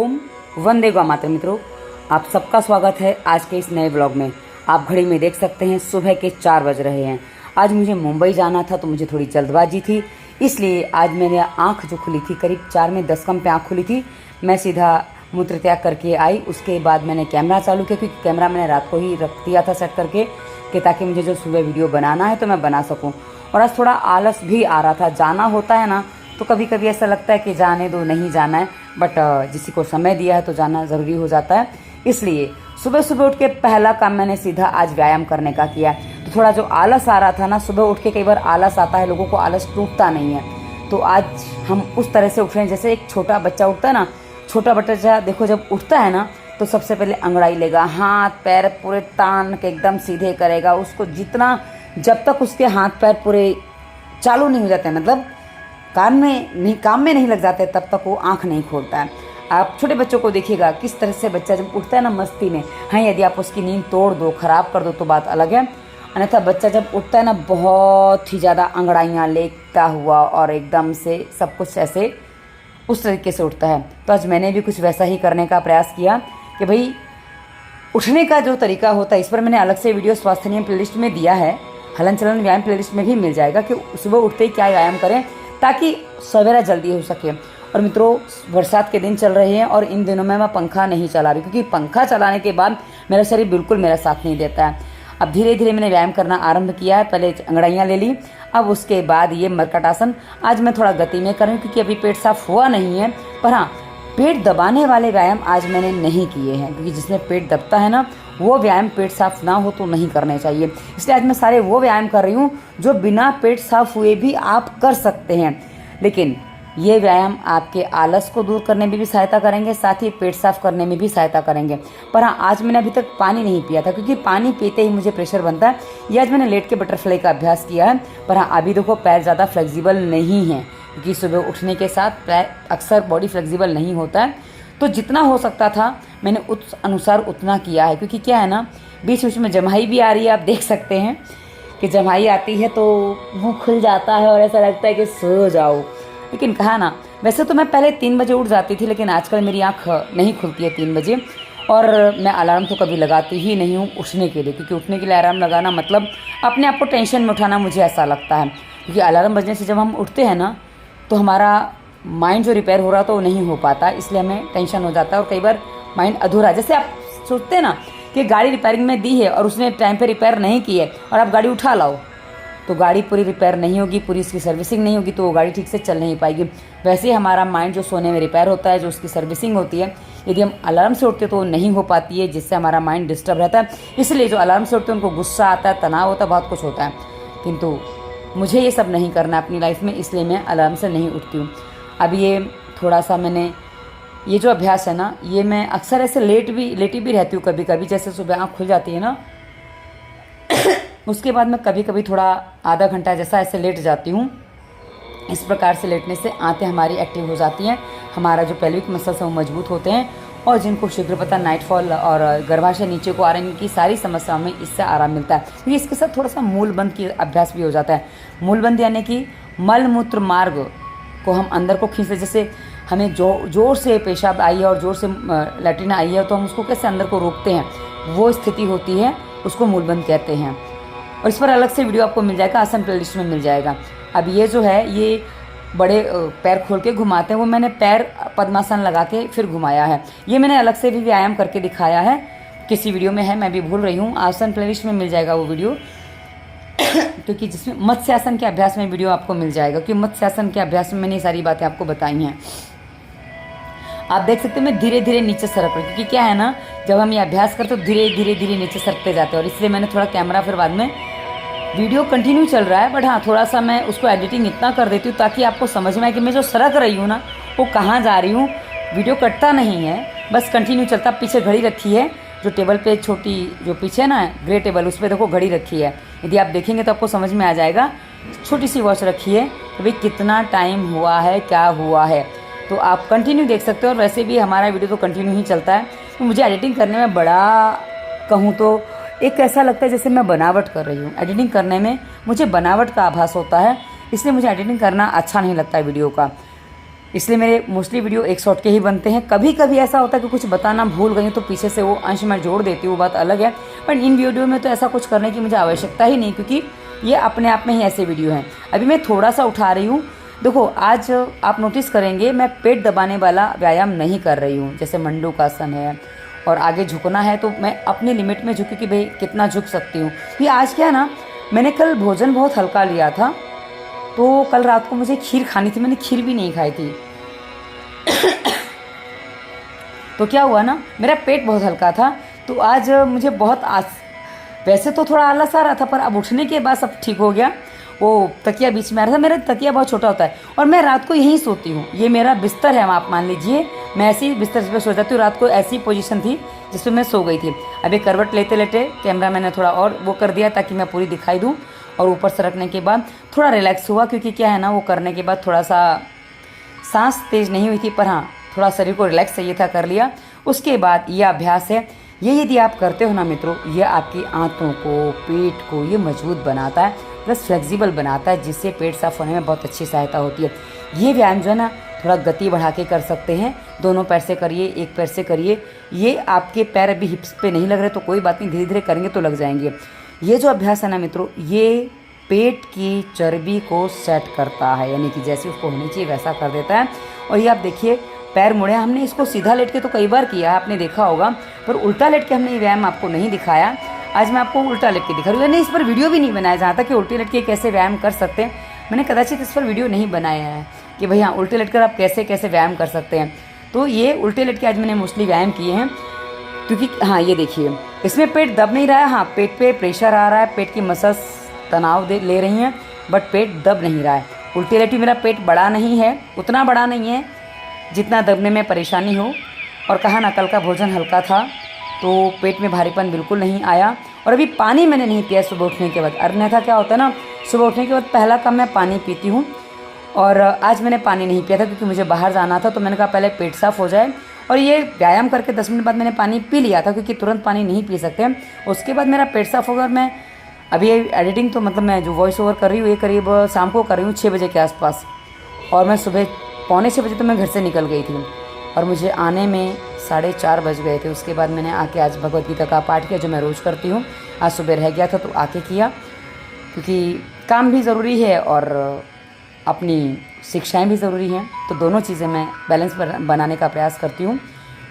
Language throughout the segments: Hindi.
ओम वंदे मातरम। मित्रों, आप सबका स्वागत है आज के इस नए ब्लॉग में। आप घड़ी में देख सकते हैं सुबह के 4 बज रहे हैं। आज मुझे मुंबई जाना था तो मुझे थोड़ी जल्दबाजी थी, इसलिए आज मैंने आंख जो खुली थी करीब 4 में 10 कम पे आंख खुली थी। मैं सीधा मूत्र त्याग करके आई। उसके बाद मैंने कैमरा चालू किया, क्योंकि कैमरा मैंने रात को ही रख दिया था सेट करके कि ताकि मुझे जो सुबह वीडियो बनाना है तो मैं बना सकूँ। और आज थोड़ा आलस भी आ रहा था। जाना होता है ना तो कभी कभी ऐसा लगता है कि जाने दो, नहीं जाना है, बट जिसी को समय दिया है तो जाना ज़रूरी हो जाता है। इसलिए सुबह सुबह उठ के पहला काम मैंने सीधा आज व्यायाम करने का किया। तो थोड़ा जो आलस आ रहा था ना, सुबह उठ के कई बार आलस आता है, लोगों को आलस टूटता नहीं है। तो आज हम उस तरह से उठ रहे हैं जैसे एक छोटा बच्चा उठता है ना। छोटा बच्चा देखो जब उठता है ना तो सबसे पहले अंगड़ाई लेगा, हाथ पैर पूरे तान के एकदम सीधे करेगा। उसको जितना, जब तक उसके हाथ पैर पूरे चालू नहीं हो जाते, मतलब काम में नहीं लग जाते, तब तक वो आंख नहीं खोलता है। आप छोटे बच्चों को देखिएगा किस तरह से बच्चा जब उठता है ना मस्ती में, हाँ यदि आप उसकी नींद तोड़ दो, खराब कर दो तो बात अलग है, अन्यथा बच्चा जब उठता है ना बहुत ही ज़्यादा अंगड़ाइयाँ लेता हुआ और एकदम से सब कुछ ऐसे उस तरीके से उठता है। तो आज मैंने भी कुछ वैसा ही करने का प्रयास किया कि भाई उठने का जो तरीका होता है, इस पर मैंने अलग से वीडियो स्वास्थ्य नियम प्लेलिस्ट में दिया है, हलन चलन व्यायाम प्लेलिस्ट में भी मिल जाएगा कि सुबह उठते ही क्या व्यायाम करें ताकि सवेरा जल्दी हो सके। और मित्रों, बरसात के दिन चल रहे हैं और इन दिनों में मैं पंखा नहीं चला रही, क्योंकि पंखा चलाने के बाद मेरा शरीर बिल्कुल मेरा साथ नहीं देता है। अब धीरे धीरे मैंने व्यायाम करना आरंभ किया है। पहले अंगड़ाइयाँ ले ली, अब उसके बाद ये मरकट आसन। आज मैं थोड़ा गति में करूँ क्योंकि अभी पेट साफ हुआ नहीं है, पर हाँ पेट दबाने वाले व्यायाम आज मैंने नहीं किए हैं, क्योंकि जिसमें पेट दबता है ना वो व्यायाम पेट साफ ना हो तो नहीं करने चाहिए। इसलिए आज मैं सारे वो व्यायाम कर रही हूँ जो बिना पेट साफ हुए भी आप कर सकते हैं। लेकिन ये व्यायाम आपके आलस को दूर करने में भी सहायता करेंगे, साथ ही पेट साफ करने में भी सहायता करेंगे। पर हाँ, आज मैंने अभी तक पानी नहीं पिया था, क्योंकि पानी पीते ही मुझे प्रेशर बनता है। ये आज मैंने लेट के बटरफ्लाई का अभ्यास किया है। पर हाँ, अभी देखो पैर ज़्यादा फ्लेक्सिबल नहीं है, क्योंकि सुबह उठने के साथ पैर अक्सर बॉडी फ्लेक्सिबल नहीं होता है। तो जितना हो सकता था मैंने उस अनुसार उतना किया है, क्योंकि क्या है ना, बीच बीच में जम्हाई भी आ रही है। आप देख सकते हैं कि जम्हाई आती है तो मुंह खुल जाता है और ऐसा लगता है कि सो जाओ। लेकिन कहा ना, वैसे तो मैं पहले 3 बजे उठ जाती थी, लेकिन आजकल मेरी आँख नहीं खुलती है 3 बजे। और मैं अलार्म तो कभी लगाती ही नहीं हूँ उठने के लिए, क्योंकि उठने के लिए अलार्म लगाना मतलब अपने आप को टेंशन में उठाना, मुझे ऐसा लगता है। क्योंकि अलार्म बजने से जब हम उठते हैं ना तो हमारा माइंड जो रिपेयर हो रहा तो वो नहीं हो पाता, इसलिए हमें टेंशन हो जाता है और कई बार माइंड अधूरा। जैसे आप सोचते हैं ना कि गाड़ी रिपेयरिंग में दी है और उसने टाइम पे रिपेयर नहीं की है और आप गाड़ी उठा लाओ, तो गाड़ी पूरी रिपेयर नहीं होगी, पूरी इसकी सर्विसिंग नहीं होगी, तो वो गाड़ी ठीक से चल नहीं पाएगी। वैसे ही हमारा माइंड जो सोने में रिपेयर होता है, जो उसकी सर्विसिंग होती है, यदि हम अलार्म से उठते तो वो नहीं हो पाती है, जिससे हमारा माइंड डिस्टर्ब रहता है। इसलिए जो अलार्म से उठते हैं उनको गुस्सा आता है, तनाव होता है, बहुत कुछ होता है। किंतु मुझे ये सब नहीं करना अपनी लाइफ में, इसलिए मैं अलार्म से नहीं उठती हूँ। अब ये थोड़ा सा मैंने ये जो अभ्यास है ना, ये मैं अक्सर ऐसे लेटी भी रहती हूँ कभी कभी। जैसे सुबह आँख खुल जाती है ना उसके बाद मैं कभी कभी थोड़ा आधा घंटा जैसा ऐसे लेट जाती हूँ। इस प्रकार से लेटने से आंतें हमारी एक्टिव हो जाती हैं, हमारा जो पेल्विक मसल्स हैं वो मजबूत होते हैं। और जिनको शीघ्रपता, नाइटफॉल और गर्भाशय नीचे को आ रही की सारी समस्याओं में इससे आराम मिलता है। क्योंकि इसके साथ थोड़ा सा मूलबंध की अभ्यास भी हो जाता है। मूलबंध यानी कि मल मूत्र मार्ग को हम अंदर को खींचते, जैसे हमें जोर से पेशाब आई है और जोर से लैट्रिन आई है तो हम उसको कैसे अंदर को रोकते हैं, वो स्थिति होती है, उसको मूलबंध कहते हैं। और इस पर अलग से वीडियो आपको मिल जाएगा, आसन प्लेलिस्ट में मिल जाएगा। अब ये जो है, ये बड़े पैर खोल के घुमाते हैं, वो मैंने पैर पद्मासन लगा के फिर घुमाया है। ये मैंने अलग से भी व्यायाम करके दिखाया है, किसी वीडियो में है, मैं भी भूल रही हूँ। आसन प्लेलिस्ट में मिल जाएगा वो वीडियो क्योंकि जिसमें मत्स्यासन के अभ्यास में वीडियो आपको मिल जाएगा, क्योंकि मत्स्यासन के अभ्यास में मैंने ये सारी बातें आपको बताई हैं। आप देख सकते हैं मैं धीरे धीरे नीचे सरक रही हूँ, क्योंकि क्या है ना, जब हम ये अभ्यास करते तो धीरे धीरे नीचे सरकते जाते हैं। और इसलिए मैंने थोड़ा कैमरा, फिर बाद में वीडियो कंटिन्यू चल रहा है, बट हाँ थोड़ा सा मैं उसको एडिटिंग इतना कर देती हूँ ताकि आपको समझ में आए कि मैं जो सरक रही हूँ ना वो कहाँ जा रही हूँ। वीडियो कटता नहीं है, बस कंटिन्यू चलता। पीछे घड़ी रखी है, जो टेबल पे छोटी जो पीछे ना ग्रे टेबल, उस पर देखो घड़ी रखी है। यदि आप देखेंगे तो आपको समझ में आ जाएगा। छोटी सी वॉच रखी है कि भाई कितना टाइम हुआ है, क्या हुआ है, तो आप कंटिन्यू देख सकते हो। और वैसे भी हमारा वीडियो तो कंटिन्यू ही चलता है। तो मुझे एडिटिंग करने में बड़ा कहूँ तो एक ऐसा लगता है जैसे मैं बनावट कर रही हूँ। एडिटिंग करने में मुझे बनावट का आभास होता है, इसलिए मुझे एडिटिंग करना अच्छा नहीं लगता है वीडियो का। इसलिए मेरे मोस्टली वीडियो एक शॉट के ही बनते हैं। कभी कभी ऐसा होता है कि कुछ बताना भूल गई तो पीछे से वो अंश मैं जोड़ देती हूँ, वो बात अलग है। पर इन वीडियो में तो ऐसा कुछ करने की मुझे आवश्यकता ही नहीं, क्योंकि ये अपने आप में ही ऐसे वीडियो हैं। अभी मैं थोड़ा सा उठा रही हूँ। देखो आज आप नोटिस करेंगे मैं पेट दबाने वाला व्यायाम नहीं कर रही हूँ, जैसे मंडूकासन है और आगे झुकना है तो मैं अपनी लिमिट में झुकी कि भाई कितना झुक सकती हूँ। ये आज क्या है ना, मैंने कल भोजन बहुत हल्का लिया था, तो कल रात को मुझे खीर खानी थी, मैंने खीर भी नहीं खाई थी। तो क्या हुआ ना, मेरा पेट बहुत हल्का था, तो आज मुझे बहुत वैसे तो थोड़ा आलस आ रहा था, पर अब उठने के बाद सब ठीक हो गया। वो तकिया बीच में आ रहा था, मेरा तकिया बहुत छोटा होता है और मैं रात को यहीं सोती हूँ। ये मेरा बिस्तर है, आप मान लीजिए मैं ऐसे ही बिस्तर पर सो जाती हूँ। रात को ऐसी पोजीशन थी जिसमें मैं सो गई थी। अभी करवट लेते लेते कैमरा मैंने थोड़ा और वो कर दिया ताकि मैं पूरी दिखाई दूँ, और ऊपर से रखने के बाद थोड़ा रिलैक्स हुआ, क्योंकि क्या है ना, वो करने के बाद थोड़ा सा सांस तेज नहीं हुई थी, पर हाँ थोड़ा शरीर को रिलैक्स चाहिए था, कर लिया। उसके बाद ये अभ्यास है, ये यदि आप करते हो ना मित्रों, ये आपकी आंतों को, पेट को ये मजबूत बनाता है, प्लस फ्लेक्सिबल बनाता है, जिससे पेट साफ होने में बहुत अच्छी सहायता होती है। ये व्यायाम जो है ना थोड़ा गति बढ़ा के कर सकते हैं। दोनों पैर से करिए, एक पैर से करिए। ये आपके पैर अभी हिप्स पे नहीं लग रहे तो कोई बात नहीं, धीरे धीरे करेंगे तो लग जाएंगे। ये जो अभ्यास है ना मित्रों, ये पेट की चर्बी को सेट करता है, यानी कि जैसे उसको होनी चाहिए वैसा कर देता है। और ये आप देखिए पैर मुड़े, हमने इसको सीधा लेट के तो कई बार किया है, आपने देखा होगा, पर उल्टा लेट के हमने ये व्यायाम आपको नहीं दिखाया। आज मैं आपको उल्टा लेट के दिखा रही हूँ। मैंने इस पर वीडियो भी नहीं बनाया जहाँ तक कि उल्टे लेट के कैसे व्यायाम कर सकते हैं, मैंने कदाचित इस पर वीडियो नहीं बनाया है कि भाई हाँ उल्टे लेट कर आप कैसे कैसे व्यायाम कर सकते हैं। तो ये उल्टे लेट के आज मैंने मोस्टली व्यायाम किए हैं, क्योंकि हाँ ये देखिए इसमें पेट दब नहीं रहा है, हाँ पेट पे प्रेशर आ रहा है, पेट की मसल्स तनाव ले रही हैं, बट पेट दब नहीं रहा है। उल्टी लेटी मेरा पेट बड़ा नहीं है, उतना बड़ा नहीं है जितना दबने में परेशानी हो। और कहा ना कल का भोजन हल्का था तो पेट में भारीपन बिल्कुल नहीं आया। और अभी पानी मैंने नहीं पिया सुबह उठने के बाद। अन्यथा क्या होता है ना, सुबह उठने के बाद पहला कप मैं पानी पीती हूँ, और आज मैंने पानी नहीं पिया था क्योंकि मुझे बाहर जाना था। तो मैंने कहा पहले पेट साफ़ हो जाए, और ये व्यायाम करके 10 मिनट बाद मैंने पानी पी लिया था, क्योंकि तुरंत पानी नहीं पी सकते। उसके बाद मेरा पेट साफ़ होगा। और मैं अभी एडिटिंग तो मतलब मैं जो वॉइस ओवर कर रही हूँ ये करीब शाम को कर रही हूँ 6 बजे के आसपास, और मैं सुबह 5:45 बजे तो मैं घर से निकल गई थी, और मुझे आने में 4:30 बज गए थे। उसके बाद मैंने आके आज भगवत गीता का पाठ किया, जो मैं रोज़ करती हूँ। आज सुबह रह गया था तो आके किया, क्योंकि काम भी ज़रूरी है और अपनी शिक्षाएं भी ज़रूरी हैं, तो दोनों चीज़ें मैं बैलेंस बनाने का प्रयास करती हूँ।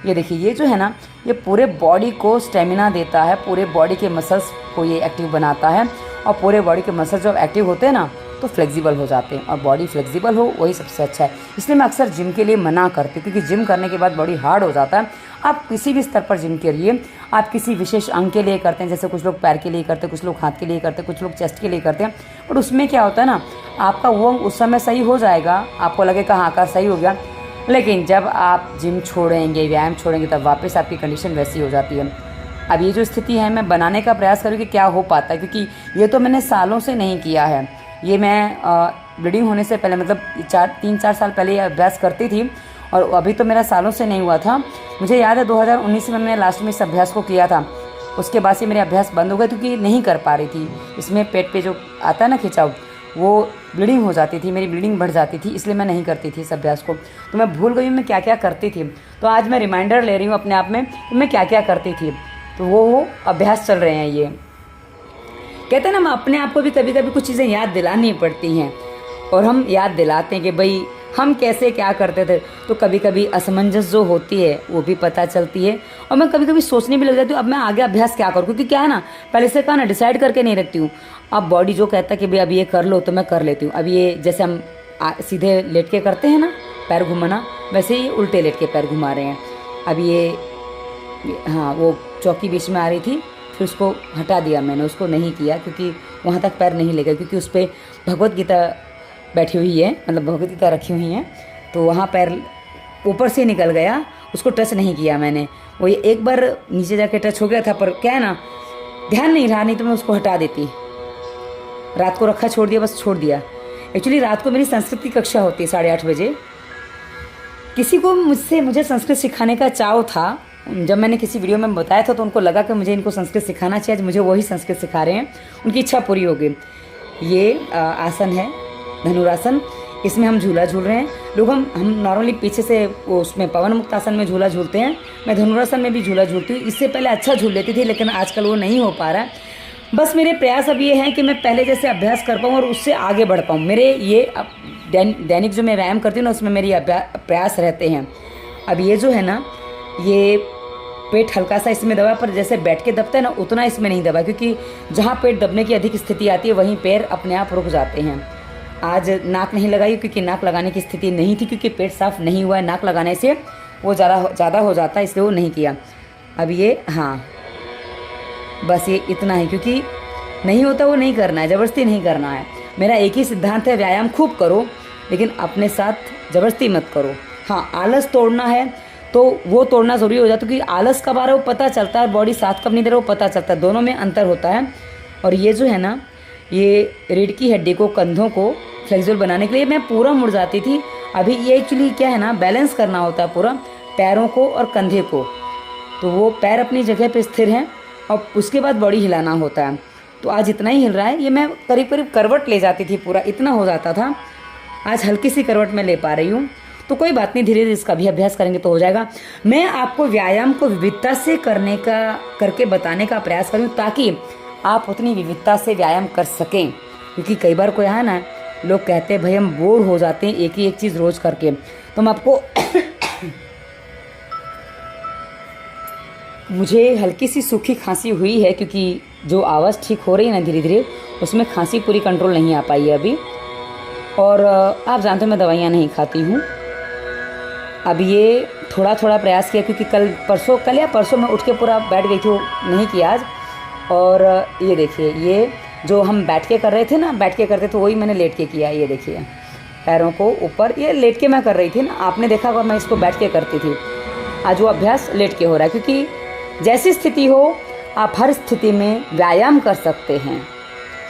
ये देखिए ये जो है ना, ये पूरे बॉडी को स्टेमिना देता है, पूरे बॉडी के मसल्स को ये एक्टिव बनाता है, और पूरे बॉडी के मसल्स जब एक्टिव होते हैं ना तो फ्लेक्सिबल हो जाते हैं, और बॉडी फ्लेक्सिबल हो वही सबसे अच्छा है। इसलिए मैं अक्सर जिम के लिए मना करती हूँ, क्योंकि जिम करने के बाद बॉडी हार्ड हो जाता है। आप किसी भी स्तर पर जिम करिए, आप किसी विशेष अंग के लिए करते हैं, जैसे कुछ लोग पैर के लिए करते हैं, कुछ लोग हाथ के लिए करते हैं, कुछ लोग चेस्ट के लिए करते हैं, बट उसमें क्या होता है ना, आपका वो अंग उस समय सही हो जाएगा, आपको लगेगा हाँ आकार सही हो गया, लेकिन जब आप जिम छोड़ेंगे, व्यायाम छोड़ेंगे, तब वापस आपकी कंडीशन वैसी हो जाती है। अब ये जो स्थिति है मैं बनाने का प्रयास करूँ कि क्या हो पाता है, क्योंकि ये तो मैंने सालों से नहीं किया है। ये मैं ब्लीडिंग होने से पहले मतलब 3-4 साल पहले ये अभ्यास करती थी, और अभी तो मेरा सालों से नहीं हुआ था। मुझे याद है 2019 में मैंने लास्ट में इस अभ्यास को किया था, उसके बाद से मेरे अभ्यास बंद हो गए, क्योंकि नहीं कर पा रही थी। इसमें पेट पे जो आता है ना खिंचाव, वो ब्लीडिंग हो जाती थी, मेरी ब्लीडिंग बढ़ जाती थी, इसलिए मैं नहीं करती थी इस अभ्यास को। तो मैं भूल गई हूँ मैं क्या क्या करती थी, तो आज मैं रिमाइंडर ले रही हूँ अपने आप में कि मैं क्या क्या करती थी। तो वो अभ्यास चल रहे हैं। ये कहते हैं ना, मैं अपने आप को भी कभी कभी कुछ चीज़ें याद दिलानी पड़ती हैं, और हम याद दिलाते हैं कि भाई हम कैसे क्या करते थे। तो कभी कभी असमंजस जो होती है वो भी पता चलती है, और मैं कभी कभी सोचने भी लग जाती हूँ अब मैं आगे अभ्यास क्या करूँ, क्योंकि क्या है ना, पहले से कहा ना डिसाइड करके नहीं रखती हूँ। अब बॉडी जो कहता है कि भाई अब ये कर लो तो मैं कर लेती हूँ। अब ये जैसे हम सीधे लेट के करते हैं ना पैर घुमाना, वैसे ही उल्टे लेट के पैर घुमा रहे हैं। अब ये हाँ वो चौकी बीच में आ रही थी, फिर उसको हटा दिया मैंने, उसको नहीं किया क्योंकि वहाँ तक पैर नहीं ले गए, क्योंकि उस पर भगवत गीता बैठी हुई है, मतलब भगवत गीता रखी हुई हैं, तो वहाँ पैर ऊपर से निकल गया, उसको टच नहीं किया मैंने। वो ये एक बार नीचे जाके टच हो गया था, पर क्या है ना ध्यान नहीं रहा, नहीं तो मैं उसको हटा देती। रात को रखा छोड़ दिया, बस छोड़ दिया। एक्चुअली रात को मेरी संस्कृत की कक्षा होती है 8:30 बजे। किसी को मुझे संस्कृत सिखाने का चाव था, जब मैंने किसी वीडियो में बताया था तो उनको लगा कि मुझे इनको संस्कृत सिखाना चाहिए, मुझे वही संस्कृत सिखा रहे हैं, उनकी इच्छा पूरी हो गई। ये आसन है धनुरासन, इसमें हम झूला झूल रहे हैं। लोग हम नॉर्मली पीछे से वो उसमें पवन मुक्त आसन में झूला झूलते हैं, मैं धनुरासन में भी झूला झूलती हूँ। इससे पहले अच्छा झूल लेती थी, लेकिन आजकल वो नहीं हो पा रहा है। बस मेरे प्रयास अब ये हैं कि मैं पहले जैसे अभ्यास कर पाऊँ और उससे आगे बढ़ पाऊँ। मेरे ये दैनिक जो मैं व्यायाम करती हूँ ना, उसमें मेरी प्रयास रहते हैं। अब ये जो है ना, ये पेट हल्का सा इसमें दबा, पर जैसे बैठ के दबता है ना उतना इसमें नहीं दबा, क्योंकि जहाँ पेट दबने की अधिक स्थिति आती है वहीं पैर अपने आप रुक जाते हैं। आज नाक नहीं लगाई क्योंकि नाक लगाने की स्थिति नहीं थी, क्योंकि पेट साफ नहीं हुआ है। नाक लगाने से वो ज़्यादा हो जाता है, इसलिए वो नहीं किया। अब ये हाँ, बस ये इतना ही, क्योंकि नहीं होता वो नहीं करना है, ज़बरदस्ती नहीं करना है। मेरा एक ही सिद्धांत है, व्यायाम खूब करो लेकिन अपने साथ ज़बरदस्ती मत करो। हाँ, आलस तोड़ना है तो वो तोड़ना ज़रूरी हो जाता है, क्योंकि आलस कब आ रहा है वो पता चलता है, बॉडी साथ कब नहीं दे रहा वो पता चलता है, दोनों में अंतर होता है। और ये जो है ना, ये रीढ़ की हड्डी को, कंधों को फ्लेक्सिबल बनाने के लिए मैं पूरा मुड़ जाती थी। अभी ये एक्चुअली क्या है ना, बैलेंस करना होता है पूरा, पैरों को और कंधे को। तो वो पैर अपनी जगह पे स्थिर हैं और उसके बाद बॉडी हिलाना होता है। तो आज इतना ही हिल रहा है। ये मैं करीब करीब करवट ले जाती थी, पूरा इतना हो जाता था, आज हल्की सी करवट में ले पा रही हूँ। तो कोई बात नहीं, धीरे धीरे इसका भी अभ्यास करेंगे तो हो जाएगा। मैं आपको व्यायाम को विविधता से करके बताने का प्रयास करूँ, ताकि आप उतनी विविधता से व्यायाम कर सकें। क्योंकि कई बार कोई है ना, लोग कहते हैं भाई हम बोर हो जाते हैं एक ही एक चीज़ रोज़ करके। तो मैं आपको मुझे हल्की सी सूखी खांसी हुई है, क्योंकि जो आवाज़ ठीक हो रही है ना धीरे धीरे, उसमें खांसी पूरी कंट्रोल नहीं आ पाई है अभी। और आप जानते हो मैं दवाइयाँ नहीं खाती हूँ। अब ये थोड़ा थोड़ा प्रयास किया, क्योंकि कल या परसों मैं उठ के पूरा बैठ गई थी, नहीं किया आज। और ये देखिए, ये जो हम बैठ के कर रहे थे ना, बैठ के करते तो वही मैंने लेट के किया। ये देखिए, पैरों को ऊपर, ये लेट के मैं कर रही थी ना, आपने देखा होगा मैं इसको बैठ के करती थी। आज वो अभ्यास लेट के हो रहा है, क्योंकि जैसी स्थिति हो आप हर स्थिति में व्यायाम कर सकते हैं।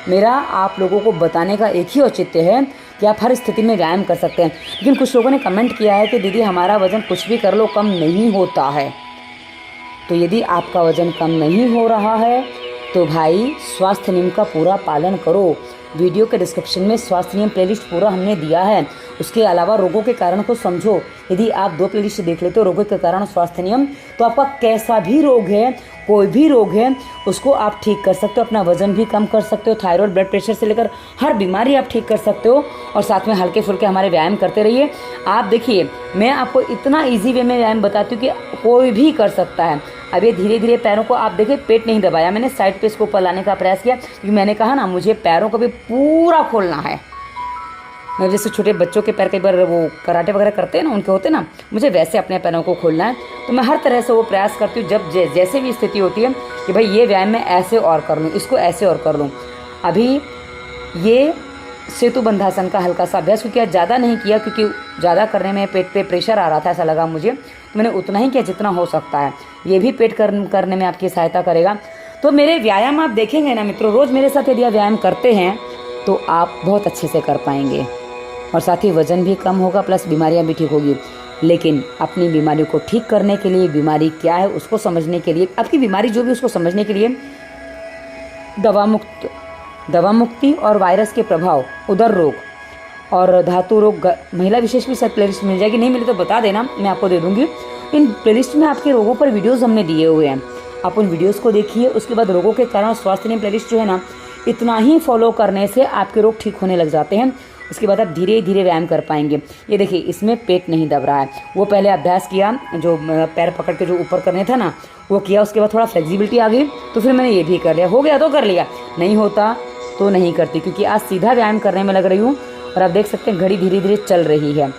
मेरा आप लोगों को बताने का एक ही औचित्य है कि आप हर स्थिति में व्यायाम कर सकते हैं। लेकिन कुछ लोगों ने कमेंट किया है कि दीदी हमारा वज़न कुछ भी कर लो कम नहीं होता है। तो यदि आपका वज़न कम नहीं हो रहा है तो भाई स्वास्थ्य नियम का पूरा पालन करो। वीडियो के डिस्क्रिप्शन में स्वास्थ्य नियम प्लेलिस्ट पूरा हमने दिया है। उसके अलावा रोगों के कारण को समझो, यदि आप 2 प्लेलिस्ट देख लेते हो, रोगों के कारण स्वास्थ्य नियम, तो आपका कैसा भी रोग है, कोई भी रोग है, उसको आप ठीक कर सकते हो। अपना वजन भी कम कर सकते हो, थायराइड, ब्लड प्रेशर से लेकर हर बीमारी आप ठीक कर सकते हो। और साथ में हल्के फुल्के हमारे व्यायाम करते रहिए। आप देखिए, मैं आपको इतना ईजी वे में व्यायाम बताती हूँ कि कोई भी कर सकता है। अब ये धीरे धीरे पैरों को, आप देखिए पेट नहीं दबाया मैंने, साइड पे इसको ऊपर लाने का प्रयास किया, क्योंकि मैंने कहा ना मुझे पैरों को भी पूरा खोलना है। मैं जैसे छोटे बच्चों के पैर कई बार वो कराटे वगैरह करते हैं ना, उनके होते हैं ना, मुझे वैसे अपने पैरों को खोलना है। तो मैं हर तरह से वो प्रयास करती हूँ, जब जैसे भी स्थिति होती है कि भाई ये व्यायाम मैं ऐसे और कर लूँ, इसको ऐसे और कर लूँ। अभी ये सेतु बंधासन का हल्का सा अभ्यास किया, ज़्यादा नहीं किया क्योंकि ज़्यादा करने में पेट पे प्रेशर आ रहा था, ऐसा लगा मुझे, तो मैंने उतना ही किया जितना हो सकता है। ये भी पेट करने में आपकी सहायता करेगा। तो मेरे व्यायाम आप देखेंगे ना मित्रों, रोज़ मेरे साथ यदि आप व्यायाम करते हैं तो आप बहुत अच्छे से कर पाएंगे, और साथ ही वज़न भी कम होगा, प्लस बीमारियां भी ठीक होगी। लेकिन अपनी बीमारी को ठीक करने के लिए, बीमारी क्या है उसको समझने के लिए, आपकी बीमारी जो भी उसको समझने के लिए दवा मुक्ति और वायरस के प्रभाव, उदर रोग और धातु रोग, महिला विशेष भी शायद प्लेलिस्ट मिल जाएगी, नहीं मिले तो बता देना, मैं आपको दे दूँगी। इन प्लेलिस्ट में आपके रोगों पर वीडियोज़ हमने दिए हुए हैं, आप उन वीडियोज़ को देखिए। उसके बाद रोगों के कारण स्वास्थ्य नियम प्लेलिस्ट जो है ना, इतना ही फॉलो करने से आपके रोग ठीक होने लग जाते हैं। उसके बाद आप धीरे धीरे व्यायाम कर पाएंगे। ये देखिए, इसमें पेट नहीं दब रहा है। वो पहले अभ्यास किया, जो पैर पकड़ के जो ऊपर करने था ना, वो किया। उसके बाद थोड़ा फ्लेक्सिबिलिटी आ गई, तो फिर मैंने ये भी कर लिया। हो गया तो कर लिया, नहीं होता तो नहीं करती, क्योंकि आज सीधा व्यायाम करने में लग रही हूँ। और आप देख सकते हैं घड़ी धीरे धीरे चल रही है।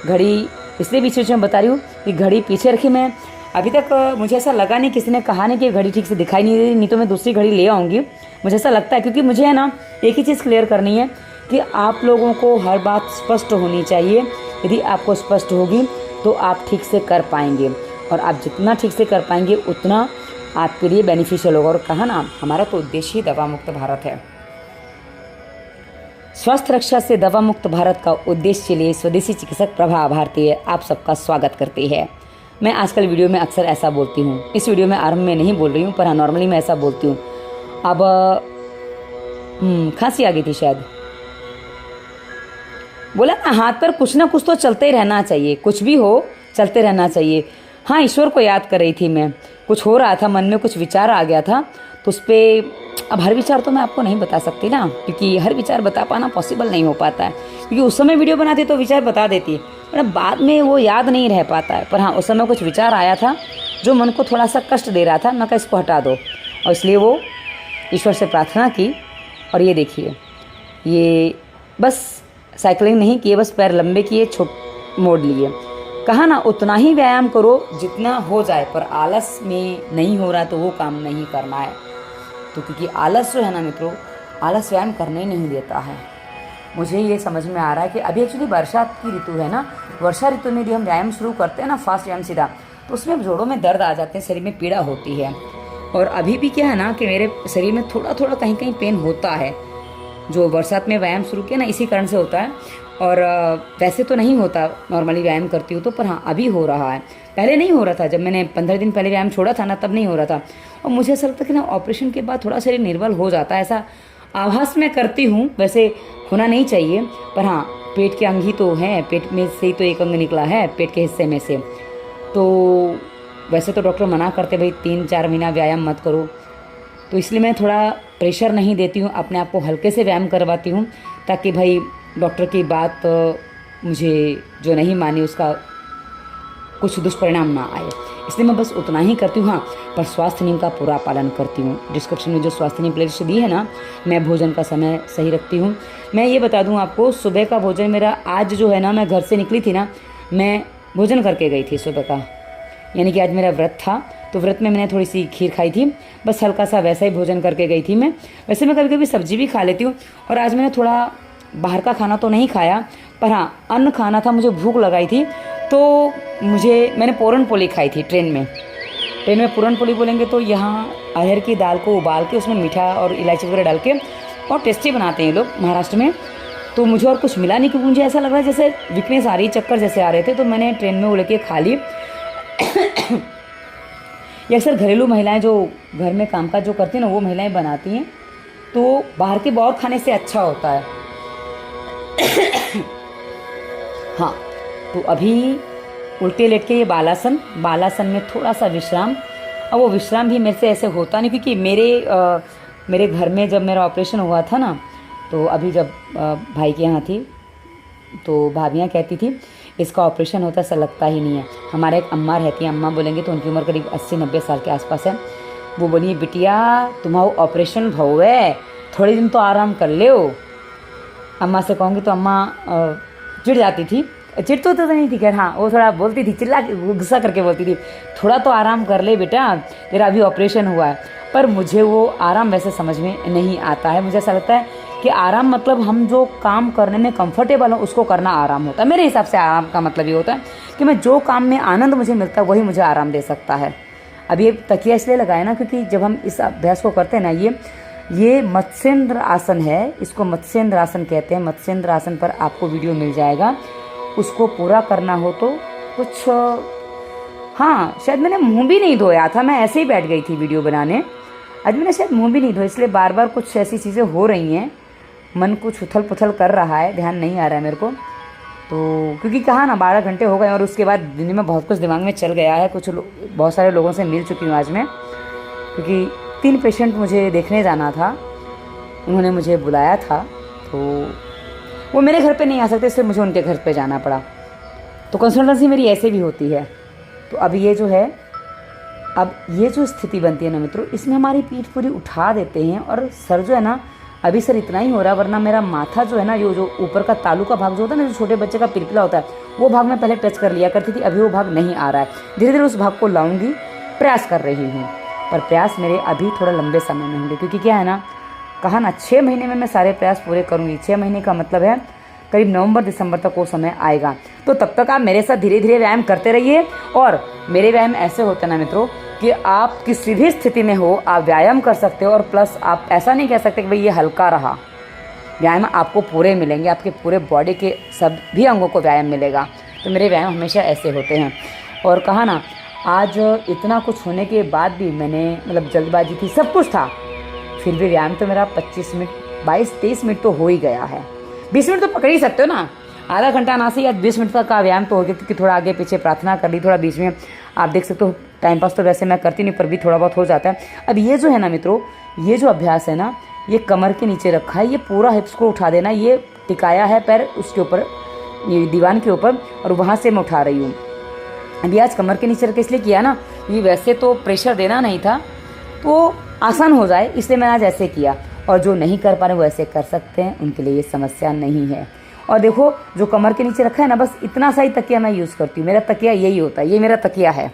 घड़ी इसलिए बीच बीच में बता रही हूँ कि घड़ी पीछे रखी मैं। अभी तक मुझे ऐसा लगा नहीं, किसी ने कहा नहीं कि घड़ी ठीक से दिखाई नहीं दे रही, नहीं तो मैं दूसरी घड़ी ले आऊँगी। मुझे ऐसा लगता है, क्योंकि मुझे है ना एक ही चीज़ क्लियर करनी है कि आप लोगों को हर बात स्पष्ट होनी चाहिए। यदि आपको स्पष्ट होगी तो आप ठीक से कर पाएंगे, और आप जितना ठीक से कर पाएंगे उतना आपके लिए बेनिफिशियल होगा। और कहा ना, हमारा तो उद्देश्य ही दवा मुक्त भारत है। स्वास्थ्य रक्षा से दवा मुक्त भारत का उद्देश्य के लिए स्वदेशी चिकित्सक प्रभा भारतीय आप सबका स्वागत करती है। मैं आजकल वीडियो में अक्सर ऐसा बोलती हूँ, इस वीडियो में आरंभ में नहीं बोल रही हूँ, पर हाँ नॉर्मली मैं ऐसा बोलती हूँ। अब खांसी आ गई थी शायद, बोला ना, हाथ पर कुछ ना कुछ तो चलते ही रहना चाहिए, कुछ भी हो चलते रहना चाहिए। हाँ, ईश्वर को याद कर रही थी मैं, कुछ हो रहा था मन में, कुछ विचार आ गया था, तो उस पर अब हर विचार तो मैं आपको नहीं बता सकती ना, क्योंकि हर विचार बता पाना पॉसिबल नहीं हो पाता है, क्योंकि उस समय वीडियो बनाती तो विचार बता देती, पर बाद में वो याद नहीं रह पाता है। पर हाँ, उस समय कुछ विचार आया था जो मन को थोड़ा सा कष्ट दे रहा था, मैं कहा इसको हटा दो, और इसलिए वो ईश्वर से प्रार्थना की। और ये देखिए, ये बस साइकिलिंग नहीं किए, बस पैर लंबे किए, मोड़ लिए। कहा ना, उतना ही व्यायाम करो जितना हो जाए, पर आलस में नहीं हो रहा तो वो काम नहीं करना है। तो क्योंकि आलस जो है ना मित्रों, आलस व्यायाम करने ही नहीं देता है। मुझे ये समझ में आ रहा है कि अभी एक्चुअली बरसात की ऋतु है ना, वर्षा ऋतु में यदि हम व्यायाम शुरू करते हैं ना, फास्ट व्यायाम सीधा, तो उसमें जोड़ों में दर्द आ जाते हैं, शरीर में पीड़ा होती है। और अभी भी क्या है ना कि मेरे शरीर में थोड़ा थोड़ा कहीं कहीं पेन होता है, जो बरसात में व्यायाम शुरू किया ना इसी कारण से होता है। और वैसे तो नहीं होता, नॉर्मली व्यायाम करती हूँ तो, पर हाँ अभी हो रहा है, पहले नहीं हो रहा था। जब मैंने 15 दिन पहले व्यायाम छोड़ा था ना, तब नहीं हो रहा था। और मुझे ऐसा लगता है कि ना ऑपरेशन के बाद थोड़ा शरीर निर्बल हो जाता है, ऐसा आभास मैं करती हूँ। वैसे होना नहीं चाहिए, पर हाँ पेट के अंग ही तो हैं, पेट में से ही तो एक अंग निकला है, पेट के हिस्से में से। तो वैसे तो डॉक्टर मना करते भाई 3-4 महीना व्यायाम मत करो, तो इसलिए मैं थोड़ा प्रेशर नहीं देती हूँ, अपने आप को हल्के से व्यायाम करवाती हूँ, ताकि भाई डॉक्टर की बात मुझे जो नहीं मानी उसका कुछ दुष्परिणाम ना आए, इसलिए मैं बस उतना ही करती हूँ। हाँ, पर स्वास्थ्य नियम का पूरा पालन करती हूँ। डिस्क्रिप्शन में जो स्वास्थ्य नियम प्लेलिस्ट दी है ना, मैं भोजन का समय सही रखती हूँ। मैं ये बता दूँ आपको, सुबह का भोजन मेरा आज जो है ना, मैं घर से निकली थी ना, मैं भोजन करके गई थी सुबह का, यानी कि आज मेरा व्रत था, तो व्रत में मैंने थोड़ी सी खीर खाई थी, बस हल्का सा वैसा ही भोजन करके गई थी मैं। वैसे मैं कभी कभी सब्जी भी खा लेती हूँ, और आज मैंने थोड़ा बाहर का खाना तो नहीं खाया, पर हाँ अन्न खाना था, मुझे भूख लगाई थी, तो मैंने पूरन पोली खाई थी ट्रेन में। पूरन पोली बोलेंगे तो यहाँ अरहर की दाल को उबाल के उसमें मीठा और इलायची वगैरह डाल के और टेस्टी बनाते हैं लोग महाराष्ट्र में। तो मुझे और कुछ मिला नहीं, क्योंकि मुझे ऐसा लग रहा है जैसे वीकनेस आ रही, चक्कर जैसे आ रहे थे, तो मैंने ट्रेन में वो लेके खा ली। ये अक्सर घरेलू महिलाएं जो घर में कामकाज जो करती हैं ना, वो महिलाएं बनाती हैं, तो बाहर के बहुत खाने से अच्छा होता है। हाँ, तो अभी उल्टे लेट के ये बालासन में थोड़ा सा विश्राम। अब वो विश्राम भी मेरे से ऐसे होता नहीं, क्योंकि मेरे घर में जब मेरा ऑपरेशन हुआ था ना, तो अभी जब भाई के यहाँ थी, तो भाभियाँ कहती थी इसका ऑपरेशन होता ऐसा लगता ही नहीं है। हमारे एक अम्मा रहती हैं, अम्मा बोलेंगे तो उनकी उम्र करीब 80-90 साल के आसपास है। वो बोली, बिटिया तुम्हारा ऑपरेशन भव है, थोड़े दिन तो आराम कर ले। अम्मा से कहूँगी तो अम्मा चिढ़ जाती थी, चिढ़ तो नहीं थी खैर, हाँ वो थोड़ा बोलती थी, चिल्ला गुस्सा करके बोलती थी, थोड़ा तो आराम कर ले बेटा, तेरा अभी ऑपरेशन हुआ है। पर मुझे वो आराम वैसे समझ में नहीं आता है। मुझे ऐसा लगता है कि आराम मतलब हम जो काम करने में कंफर्टेबल हो उसको करना आराम होता है। मेरे हिसाब से आराम का मतलब ये होता है कि मैं जो काम में आनंद मुझे मिलता है वही मुझे आराम दे सकता है। अब ये तकिया इसलिए लगाया ना, क्योंकि जब हम इस अभ्यास को करते हैं ना, ये मत्स्येंद्र आसन है, इसको मत्स्येंद्र आसन कहते हैं। मत्स्येंद्र आसन पर आपको वीडियो मिल जाएगा, उसको पूरा करना हो तो कुछ, हाँ शायद मैंने मुंह भी नहीं धोया था, मैं ऐसे ही बैठ गई थी वीडियो बनाने। आज मैंने शायद मुंह भी नहीं धोया, इसलिए बार बार कुछ ऐसी चीज़ें हो रही हैं, मन कुछ उथल पुथल कर रहा है, ध्यान नहीं आ रहा है मेरे को। तो क्योंकि कहा ना 12 घंटे हो गए, और उसके बाद दिन में बहुत कुछ दिमाग में चल गया है। बहुत सारे लोगों से मिल चुकी हूँ आज मैं, क्योंकि 3 पेशेंट मुझे देखने जाना था, उन्होंने मुझे बुलाया था, तो वो मेरे घर पे नहीं आ सकते, इसलिए मुझे उनके घर पे जाना पड़ा। तो कंसल्टेंसी मेरी ऐसे भी होती है। तो अब ये जो है, अब ये जो स्थिति बनती है ना मित्रों, इसमें हमारी पीठ पूरी उठा देते हैं, और सर जो है ना, अभी सर इतना ही हो रहा है, वरना मेरा माथा जो है ना, जो ऊपर का तालू का भाग जो होता है ना, जो छोटे बच्चे का पिलपिला होता है, वो भाग मैं पहले टच कर लिया करती थी, अभी वो भाग नहीं आ रहा है। धीरे धीरे उस भाग को लाऊंगी, प्रयास कर रही हूँ, पर प्रयास मेरे अभी थोड़ा लंबे समय में होंगे, क्योंकि क्या है ना, कहा ना 6 महीने में मैं सारे प्रयास पूरे करूँगी। 6 महीने का मतलब है करीब नवंबर-दिसंबर तक वो समय आएगा। तो तब तक आप मेरे साथ धीरे धीरे व्यायाम करते रहिए। और मेरे व्यायाम ऐसे होते हैं ना मित्रों, कि आप किसी भी स्थिति में हो आप व्यायाम कर सकते हो, और प्लस आप ऐसा नहीं कह सकते कि भाई ये हल्का रहा। व्यायाम आपको पूरे मिलेंगे, आपके पूरे बॉडी के सभी अंगों को व्यायाम मिलेगा। तो मेरे व्यायाम हमेशा ऐसे होते हैं। और कहा ना, आज इतना कुछ होने के बाद भी मैंने, मतलब जल्दबाजी थी, सब कुछ था, फिर भी व्यायाम तो मेरा 25 मिनट 22-23 मिनट तो हो ही गया है। 20 मिनट तो पकड़ ही सकते हो ना। आधा घंटा ना सही आज 20 मिनट तक का व्यायाम तो हो गया, क्योंकि थोड़ा आगे पीछे प्रार्थना कर ली, थोड़ा बीच में आप देख सकते हो टाइम पास तो वैसे मैं करती नहीं, पर भी थोड़ा बहुत हो जाता है। अब ये जो है ना मित्रों, ये जो अभ्यास है ना, ये कमर के नीचे रखा है, ये पूरा हिप्स को उठा देना, ये टिकाया है पैर उसके ऊपर, ये दीवान के ऊपर, और वहाँ से मैं उठा रही हूँ। अभी आज कमर के नीचे रख के इसलिए किया ना, ये वैसे तो प्रेशर देना नहीं था, तो आसान हो जाए इसलिए मैंने आज ऐसे किया। और जो नहीं कर पा रहे वो ऐसे कर सकते हैं, उनके लिए ये समस्या नहीं है। और देखो जो कमर के नीचे रखा है ना, बस इतना सा ही तकिया मैं यूज़ करती हूँ, मेरा तकिया यही होता है, ये मेरा तकिया है,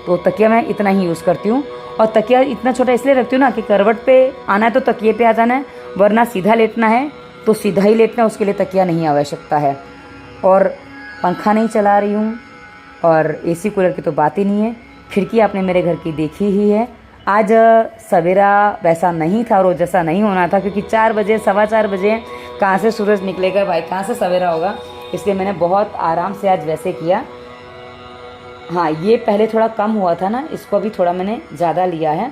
तो तकिया मैं इतना ही यूज़ करती हूँ। और तकिया इतना छोटा इसलिए रखती हूँ ना कि करवट पे आना है तो तकिए पे आ जाना है, वरना सीधा लेटना है तो सीधा ही लेटना है, उसके लिए तकिया नहीं आवश्यकता है। और पंखा नहीं चला रही हूँ, और एसी कूलर की तो बात ही नहीं है। खिड़की आपने मेरे घर की देखी ही है। आज सवेरा वैसा नहीं था, रोज जैसा नहीं होना था, क्योंकि 4 बजे 4:15 बजे कहाँ से सूरज निकलेगा भाई, कहाँ से सवेरा होगा, इसलिए मैंने बहुत आराम से आज वैसे किया। हाँ, ये पहले थोड़ा कम हुआ था ना, इसको अभी थोड़ा मैंने ज़्यादा लिया है।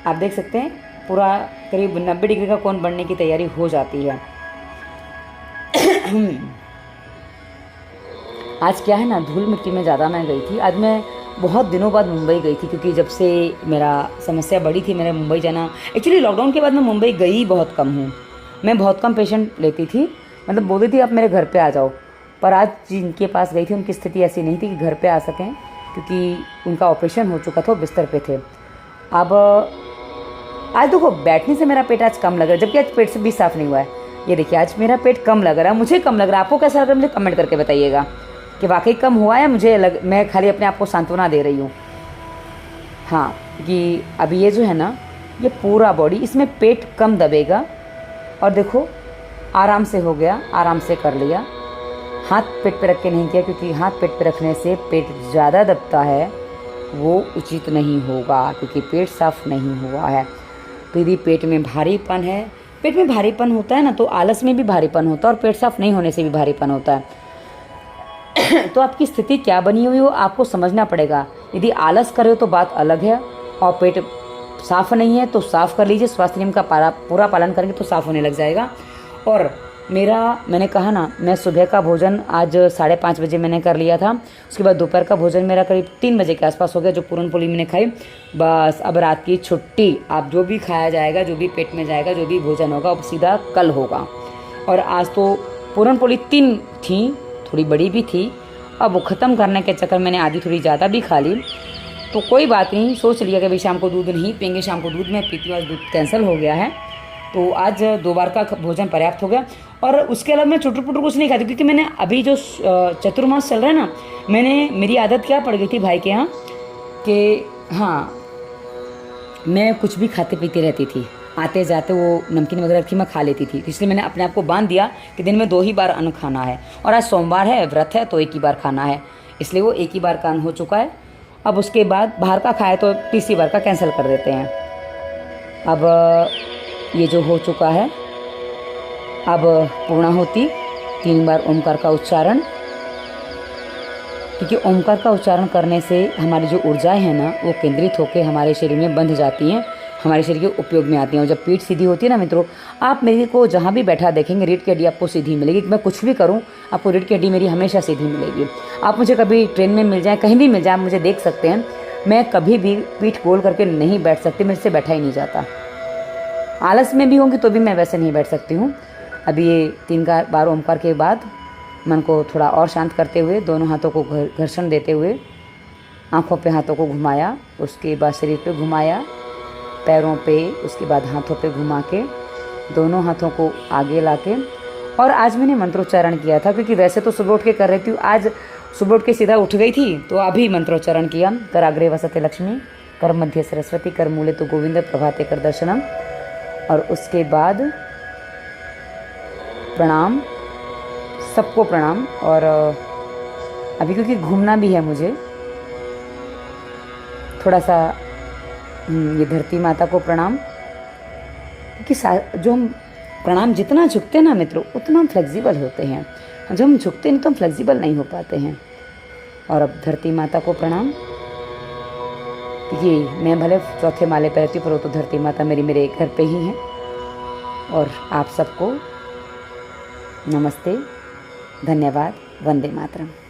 आप देख सकते हैं पूरा करीब 90 डिग्री का कोण बनने की तैयारी हो जाती है। आज क्या है ना, धूल मिट्टी में ज़्यादा मैं गई थी। आज मैं बहुत दिनों बाद मुंबई गई थी, क्योंकि जब से मेरा समस्या बढ़ी थी मेरे मुंबई जाना, एक्चुअली लॉकडाउन के बाद मैं मुंबई गई बहुत कम हूँ। मैं बहुत कम पेशेंट लेती थी, मतलब बोलती थी आप मेरे घर पे आ जाओ, पर आज जिनके पास गई थी उनकी स्थिति ऐसी नहीं थी कि घर पे आ सकें, क्योंकि उनका ऑपरेशन हो चुका था, वो बिस्तर पे थे। अब आज देखो बैठने से मेरा पेट आज कम लग रहा है, जबकि आज पेट से भी साफ़ नहीं हुआ है। ये देखिए आज मेरा पेट कम लग रहा है, मुझे कम लग रहा है। आपको कैसा लग रहा है मुझे कमेंट करके बताइएगा कि वाकई कम हुआ है, मैं खाली अपने आप को सांत्वना दे रही हूँ। हाँ, कि अभी ये जो है ना, ये पूरा बॉडी, इसमें पेट कम दबेगा। और देखो आराम से हो गया, आराम से कर लिया। हाथ पेट पे रख के नहीं किया, क्योंकि हाथ पेट पे रखने से पेट ज़्यादा दबता है, वो उचित नहीं होगा, क्योंकि पेट साफ नहीं हुआ है। तो यदि पेट में भारीपन है, पेट में भारीपन होता है ना, तो आलस में भी भारीपन होता है, और पेट साफ नहीं होने से भी भारीपन होता है। तो आपकी स्थिति क्या बनी हुई हो आपको समझना पड़ेगा। यदि आलस करे हो तो बात अलग है, और पेट साफ नहीं है तो साफ कर लीजिए, स्वास्थ्य नियम का पूरा पालन करेंगे तो साफ होने लग जाएगा। और मैंने कहा ना, मैं सुबह का भोजन आज 5:30 बजे मैंने कर लिया था। उसके बाद दोपहर का भोजन मेरा करीब 3 बजे के आसपास हो गया, जो पूरन पोली मैंने खाई। बस अब रात की छुट्टी, आप जो भी खाया जाएगा, जो भी पेट में जाएगा, जो भी भोजन होगा वो सीधा कल होगा। और आज तो पूरन पोली 3 थी, थोड़ी बड़ी भी थी, अब वो ख़त्म करने के चक्कर मैंने आधी थोड़ी ज़्यादा भी खा ली। तो कोई बात नहीं, सोच लिया कि भाई शाम को दूध नहीं पियेंगे, शाम को दूध में पीती हूँ, आज दूध कैंसिल हो गया है, तो आज 2 बार का भोजन पर्याप्त हो गया। और उसके अलावा मैं चुटर पुटर कुछ नहीं खाती, क्योंकि मैंने अभी जो चतुर्मास चल रहा है ना, मेरी आदत क्या पड़ गई थी भाई के यहाँ कि हाँ, मैं कुछ भी खाते पीते रहती थी, आते जाते वो नमकीन वगैरह थी मैं खा लेती थी, इसलिए मैंने अपने आप को बांध दिया कि दिन में 2 ही बार अन्न खाना है। और आज सोमवार है, व्रत है, तो 1 ही बार खाना है, इसलिए वो 1 ही बार का अन्न हो चुका है। अब उसके बाद बाहर का खाए तो तीसरी बार का कैंसिल कर देते हैं। अब ये जो हो चुका है, अब पूर्णाहुति 3 बार ओमकार का उच्चारण, क्योंकि ओमकार का उच्चारण करने से हमारी जो ऊर्जाएं हैं ना, वो केंद्रित होकर हमारे शरीर में बंध जाती हैं, हमारे शरीर के उपयोग में आती हैं। और जब पीठ सीधी होती है ना मित्रों, आप मेरे को जहाँ भी बैठा देखेंगे रीढ़ की हड्डी आपको सीधी मिलेगी। मैं कुछ भी करूँ आपको रीढ़ की हड्डी मेरी हमेशा सीधी मिलेगी। आप मुझे कभी ट्रेन में मिल जाएँ, कहीं भी मिल जाए, आप मुझे देख सकते हैं, मैं कभी भी पीठ गोल करके नहीं बैठ सकती, मेरे से बैठा ही नहीं जाता। आलस में भी होंगी तो भी मैं वैसे नहीं बैठ सकती हूँ। अभी ये 3 बार ओमकार के बाद मन को थोड़ा और शांत करते हुए, दोनों हाथों को घर्षण देते हुए आँखों पे हाथों को घुमाया, उसके बाद शरीर पे घुमाया, पैरों पे, उसके बाद हाथों पे घुमा के, दोनों हाथों को आगे लाके। और आज मैंने मंत्रोच्चारण किया था, क्योंकि वैसे तो सुबह उठ के कर रही थी, आज सुबह उठ के सीधा उठ गई थी तो अभी मंत्रोच्चारण किया। कराग्रे वसते लक्ष्मी, कर मध्य सरस्वती, कर मूले तो गोविंद, प्रभाते कर दर्शनम। और उसके बाद प्रणाम, सबको प्रणाम। और अभी क्योंकि घूमना भी है मुझे थोड़ा सा, ये धरती माता को प्रणाम, क्योंकि जो हम प्रणाम जितना झुकते हैं ना मित्रों, उतना हम फ्लेक्सिबल होते हैं। जब हम झुकते नहीं तो हम फ्लेक्सिबल नहीं हो पाते हैं। और अब धरती माता को प्रणाम, क्योंकि मैं भले 4थे माले पर रहती हूँ, पर वो तो धरती माता मेरे घर पे ही हैं। और आप सबको नमस्ते, धन्यवाद। वंदे मातरम।